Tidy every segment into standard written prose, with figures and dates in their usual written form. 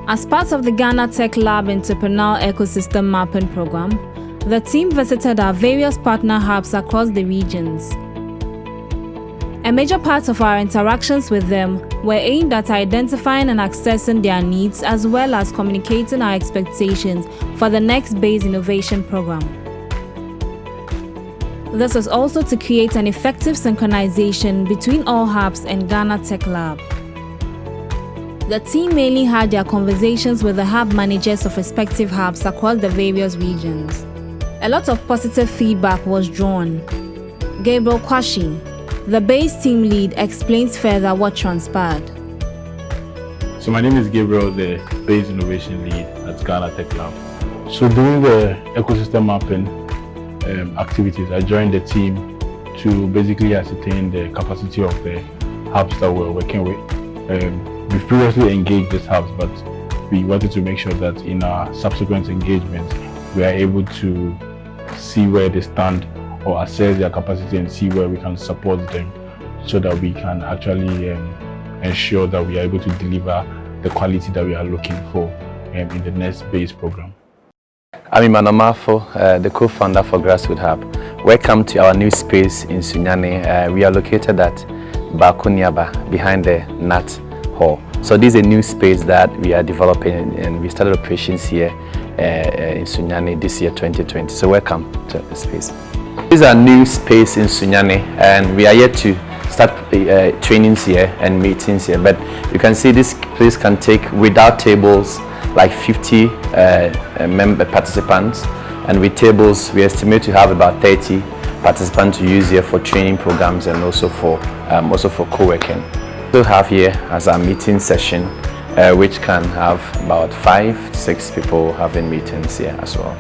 As part of the Ghana Tech Lab Entrepreneurial Ecosystem Mapping Program, the team visited our various partner hubs across the regions. A major part of our interactions with them were aimed at identifying and accessing their needs as well as communicating our expectations for the next Base Innovation Program. This was also to create an effective synchronization between all hubs and Ghana Tech Lab. The team mainly had their conversations with the hub managers of respective hubs across the various regions. A lot of positive feedback was drawn. Gabriel Kwashi, the Base team lead, explains further what transpired. So my name is Gabriel, the Base Innovation Lead at Ghana Tech Lab. So during the ecosystem mapping activities, I joined the team to basically ascertain the capacity of the hubs that we're working with. We've previously engaged these hubs, but we wanted to make sure that in our subsequent engagements, we are able to see where they stand or assess their capacity and see where we can support them so that we can actually ensure that we are able to deliver the quality that we are looking for in the next Base program. I'm Emmanuel Mafo, the co-founder for GrassRoot Hub. Welcome to our new space in Sunyani. We are located at Bakuniaba, behind the NAT Hall. So this is a new space that we are developing, and we started operations here in Sunyani this year, 2020. So welcome to the space. This is a new space in Sunyani, and we are yet to start trainings here and meetings here. But you can see this place can take, without tables, like 50 member participants, and with tables we estimate to have about 30 participants to use here for training programs and also for co-working. We have here as a meeting session which can have about 5-6 people having meetings here as well.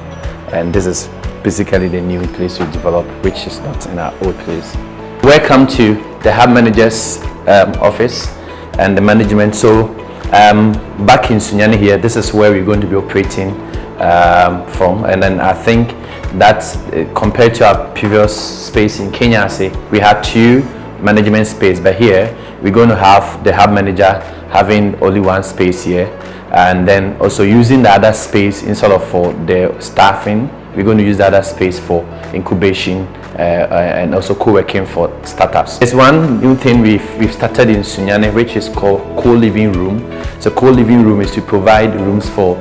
And this is basically the new place we develop, which is not in our old place. Welcome to the Hub Manager's office and the management. So back in Sunyani here, this is where we're going to be operating from. And then I think that's compared to our previous space in Kenya, we had 2 management space, but here we're going to have the hub manager having only 1 space here, and then also using the other space instead of for the staffing, we're going to use the other space for incubation and also co-working for startups. There's one new thing we've started in Sunyani, which is called co-living room. So co-living room is to provide rooms for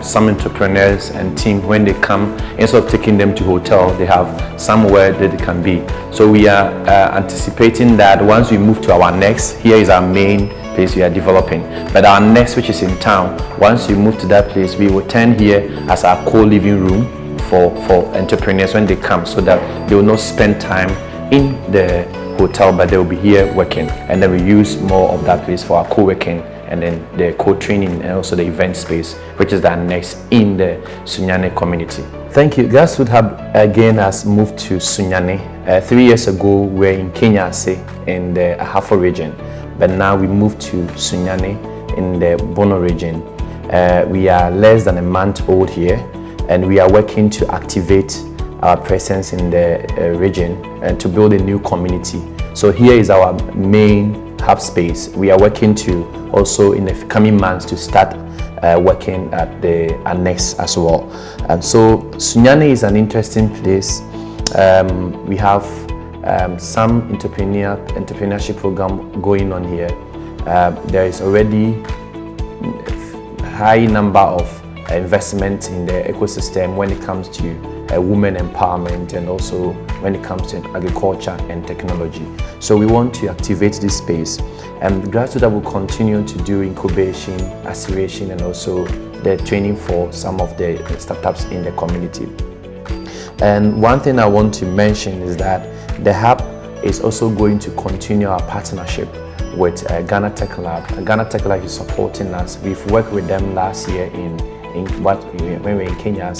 some entrepreneurs and team. When they come, instead of taking them to hotel, they have somewhere that they can be. So we are anticipating that once we move to our next, here is our main place we are developing, but our next, which is in town, once we move to that place, we will turn here as our co-living room for entrepreneurs when they come, so that they will not spend time in the hotel, but they will be here working, and then we use more of that place for our co-working and then the co-training and also the event space, which is the next in the Sunyani community. Thank you. GrassRoot Hub again has moved to Sunyani. 3 years ago, we were in Kenya, in the Ahafo region, but now we moved to Sunyani in the Bono region. We are less than a month old here, and we are working to activate our presence in the region and to build a new community. So here is our main hub space. We are working to also in the coming months to start working at the annex as well. And so Sunyani is an interesting place. We have some entrepreneurship program going on here. There is already a high number of investment in the ecosystem when it comes to women empowerment and also when it comes to agriculture and technology. So we want to activate this space, and GrassRoot will continue to do incubation, acceleration, and also the training for some of the startups in the community. And one thing I want to mention is that the hub is also going to continue our partnership with Ghana Tech Lab. Ghana Tech Lab is supporting us. We've worked with them last year when we were in Kenya,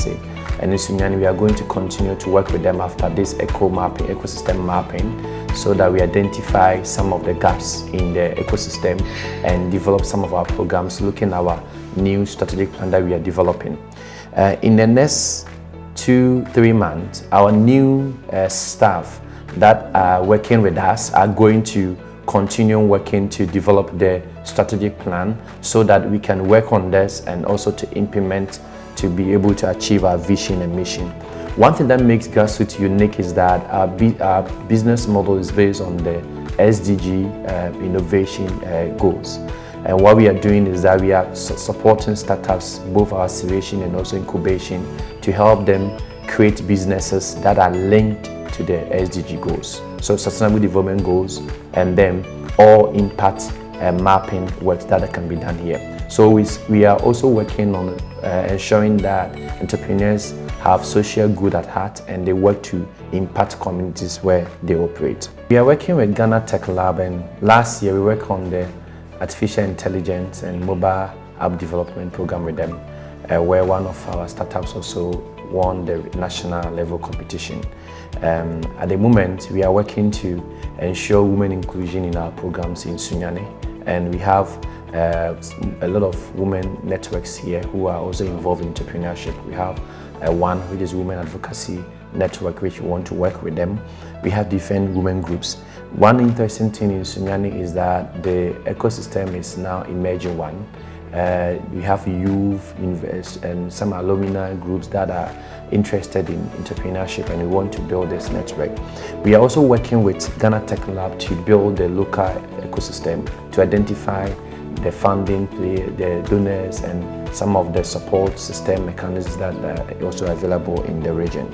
and in Sunyani, we are going to continue to work with them after this ecosystem mapping, so that we identify some of the gaps in the ecosystem and develop some of our programs, looking at our new strategic plan that we are developing. In the next 2-3 months, our new staff that are working with us are going to continue working to develop the strategic plan so that we can work on this and also to implement to be able to achieve our vision and mission. One thing that makes GrassRoot unique is that our business model is based on the SDG innovation goals. And what we are doing is that we are supporting startups, both our acceleration and also incubation, to help them create businesses that are linked to the SDG goals. So sustainable development goals, and then all impact mapping works that can be done here. So we are also working on ensuring that entrepreneurs have social good at heart and they work to impact communities where they operate. We are working with Ghana Tech Lab, and last year we worked on the artificial intelligence and mobile app development program with them, where one of our startups also won the national level competition. At the moment, we are working to ensure women inclusion in our programs in Sunyani, and we have a lot of women networks here who are also involved in entrepreneurship. We have one which is Women Advocacy Network, which we want to work with them. We have different women groups. One interesting thing in Sunyani is that the ecosystem is now emerging one. We have youth, invest, and some alumni groups that are interested in entrepreneurship, and we want to build this network. We are also working with Ghana Tech Lab to build the local ecosystem, to identify the funding, the donors, and some of the support system mechanisms that are also available in the region.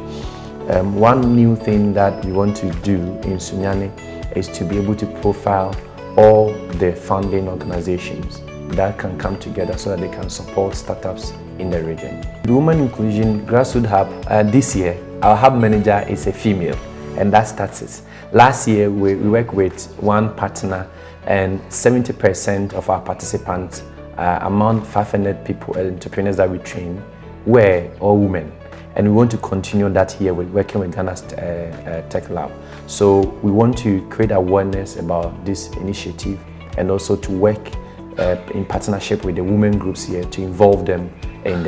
One new thing that we want to do in Sunyani is to be able to profile all the funding organizations that can come together so that they can support startups in the region. The Women Inclusion GrassRoot Hub, this year, our hub manager is a female, and that starts it. Last year, we worked with one partner, and 70% of our participants, among 500 people, entrepreneurs that we train, were all women. And we want to continue that here with working with Ghana's Tech Lab. So we want to create awareness about this initiative, and also to work in partnership with the women groups here to involve them in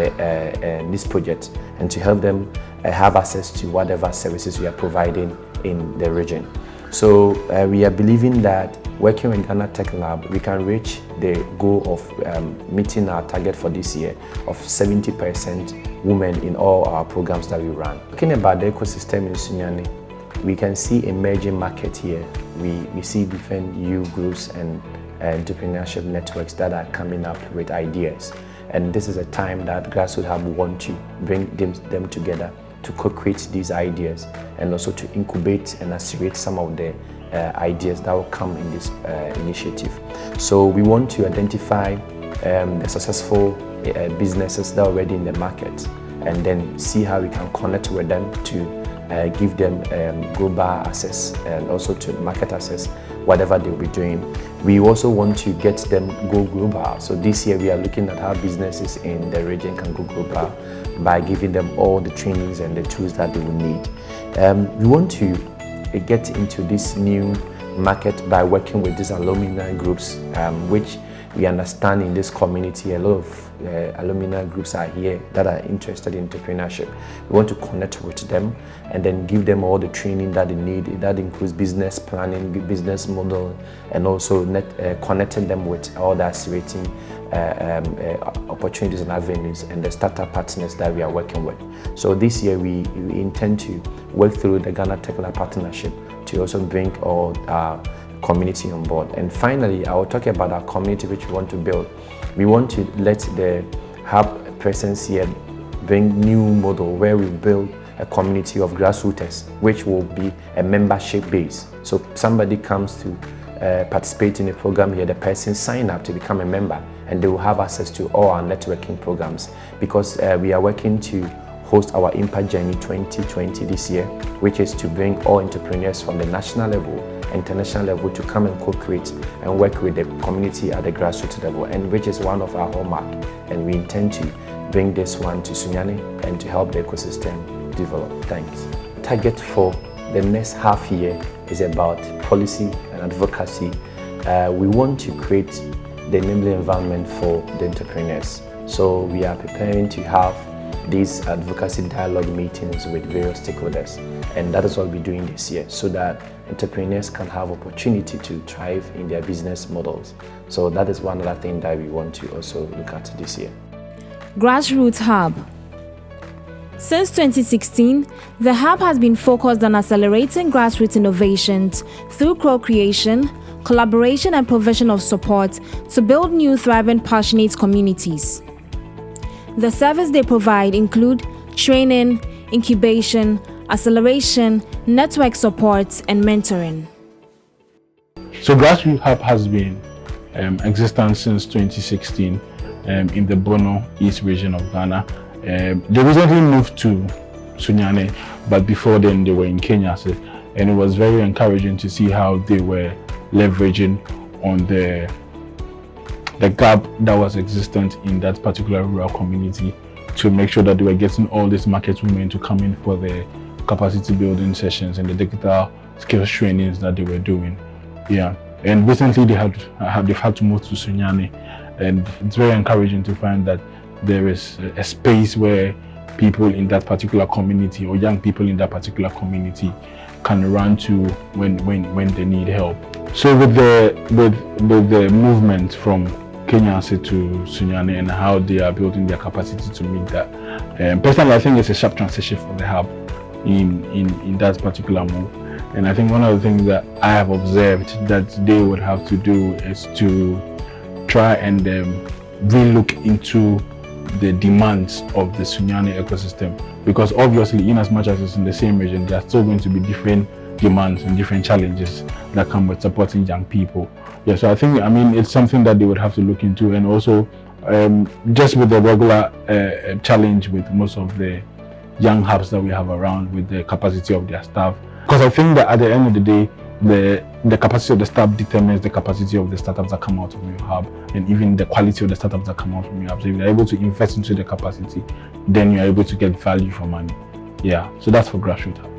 this project, and to help them have access to whatever services we are providing in the region. So we are believing that working with Ghana Tech Lab, we can reach the goal of meeting our target for this year of 70% women in all our programs that we run. Talking about the ecosystem in Sunyani, we can see emerging market here. We see different youth groups and entrepreneurship networks that are coming up with ideas. And this is a time that GrassRoot Hub want to bring them together to co-create these ideas, and also to incubate and accelerate some of the ideas that will come in this initiative. So we want to identify the successful businesses that are already in the market, and then see how we can connect with them to give them global access, and also to market access, whatever they'll be doing. We also want to get them go global. So this year we are looking at how businesses in the region can go global by giving them all the trainings and the tools that they will need. We want to get into this new market by working with these alumni groups, which we understand in this community a lot of alumni groups are here that are interested in entrepreneurship. We want to connect with them and then give them all the training that they need. That includes business planning, business model, and also connecting them with all the accelerating opportunities and avenues and the startup partners that we are working with. So this year we intend to work through the Ghana Tech Lab partnership to also bring all our community on board. And finally, I will talk about our community which we want to build. We want to let the hub presence here bring new model where we build a community of grassrooters, which will be a membership base. So somebody comes to participate in a program here, the person sign up to become a member, and they will have access to all our networking programs, because we are working to host our Impact Journey 2020 this year, which is to bring all entrepreneurs from the national level, international level, to come and co-create and work with the community at the grassroots level, and which is one of our hallmark. And we intend to bring this one to Sunyani and to help the ecosystem develop. Thanks. Target for the next half year is about policy and advocacy. We want to create the enabling environment for the entrepreneurs. So we are preparing to have these advocacy dialogue meetings with various stakeholders. And that is what we're doing this year, so that entrepreneurs can have opportunity to thrive in their business models. So that is one other thing that we want to also look at this year. GrassRoot Hub. Since 2016, the Hub has been focused on accelerating grassroots innovations through co-creation, collaboration and provision of support to build new thriving passionate communities. The services they provide include training, incubation, acceleration, network support, and mentoring. So GrassRoot Hub has been existent since 2016 in the Bono East region of Ghana. They recently moved to Sunyane, but before then they were in Kenya, and it was very encouraging to see how they were leveraging on the gap that was existent in that particular rural community to make sure that they were getting all these market women to come in for the capacity building sessions and the digital skills trainings that they were doing. Yeah, and recently they've had to move to Sunyane, and it's very encouraging to find that there is a space where people in that particular community or young people in that particular community can run to when they need help. So with the movement from Kenya to Sunyane and how they are building their capacity to meet that, personally I think it's a sharp transition for the Hub in that particular move. And I think one of the things that I have observed that they would have to do is to try and re-look into the demands of the Sunyane ecosystem, because obviously in as much as it's in the same region, there are still going to be different demands and different challenges that come with supporting young people. Yeah, so I think, it's something that they would have to look into, and also just with the regular challenge with most of the young hubs that we have around with the capacity of their staff. Because I think that at the end of the day, the capacity of the staff determines the capacity of the startups that come out of your hub, and even the quality of the startups that come out from your hub. So if you're able to invest into the capacity, then you're able to get value for money. Yeah, so that's for GrassRoot Hub.